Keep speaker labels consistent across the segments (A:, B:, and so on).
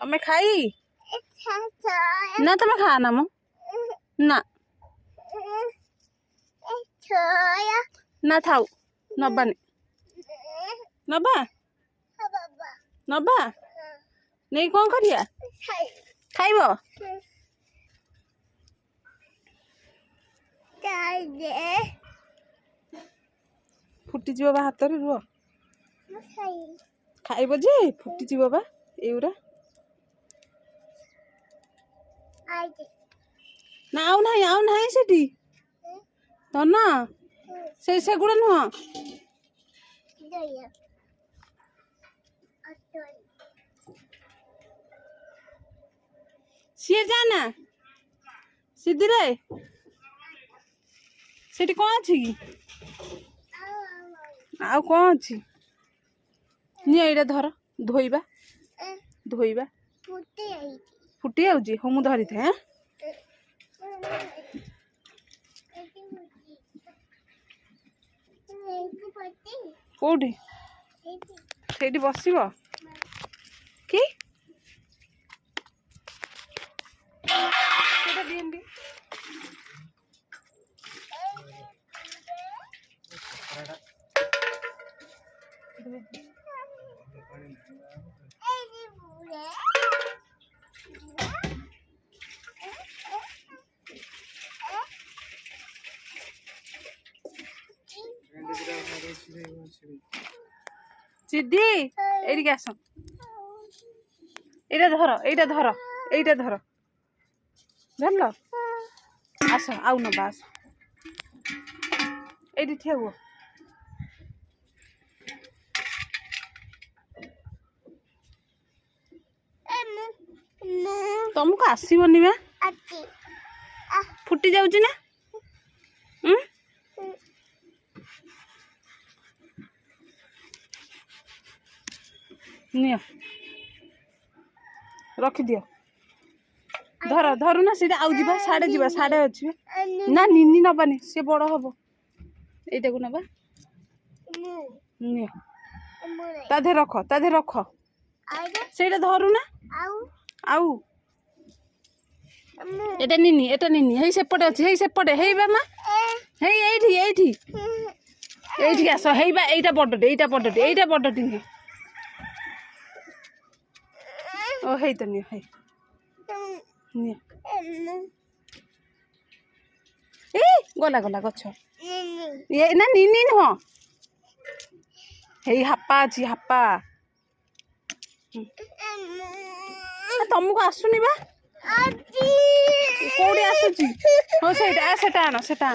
A: तमें खाई ना तमें खाना मो ना ना थाऊ नबानी नबा नबा नहीं कौन करिया खाइब फुटी जीव बा हाथ रे रुह खाइब जे फुटी जीव बा एउरा ना आउ नहीं सेठी तो ना से गुड़ा नुह सी जाना सीधी रे सेठी कौन अच्छी आउ कौन अच्छी नि एटा धर धोइबा धोइबा फुटी आउची हो मु धरी थे कोठी सेठी बसिबो कि सेटा दिएंदी सिद्धि एडिक आस एटा धर एटा धर एटा धर धरल आस आउ न बास एटी ठिया हुआ तुमको आसबनी बा फुटी जाऊची ना नियो रखी दियो धर धरु ना सीधा आउ जीवा साढ़े अच्छी ना निनी नबानी सी बड़ हम यटा को नबा नियो ता दे रख सेटा धरु ना आउ एटा निनी हेई सेपटे अच्छी हेई सेपटे हेई बा मा हेई एठी आस हेई बा एटा बडटे ओ हेई तो नियो हेई नियो ए गला गछ ये ना निनी नुह हेई हापा अच्छी हापा तुमको आसुनी बा कौड़ी आसुची हो सेटा आन सेटा ना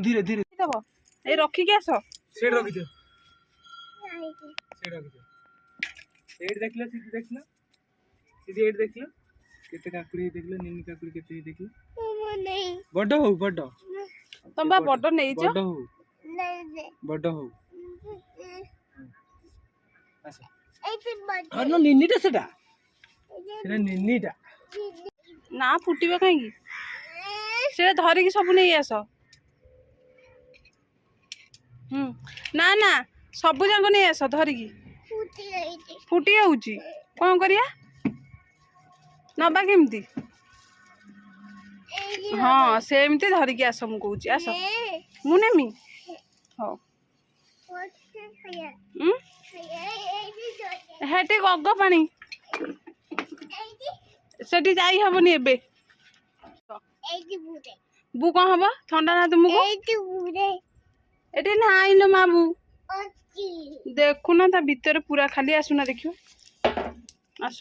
B: धीरे धीरे
A: ए रखिक आस
B: सेठ रखी दियो सेठ देखला सीधी देखला सीधी एट देखला केते काकुड़ी देखला निनी काकुड़ी केते देखला बड़ हो
A: तुम बा बड़ नहीं
B: बड़ हो आसा अरे निनीटा सेटा निनीटा
A: ना फुटबा कहीं से धरिकी सब नहीं आस ना ना सब जाक नहीं आस धरिकी फुटी जाऊची कौन करिया नबा केमती हाँ सेमती धरिकी आस मु कहूची आस मु नेमी हो हेटी गग पानी सेठी जाई हबनी एबे बु कौन हम ठंडा ना तुमको एटी ना लो माबू देखु ना ता भीतर पूरा खाली आसुना देखियो आस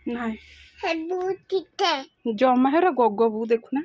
A: नहीं जमा हेरा गग बू देखुना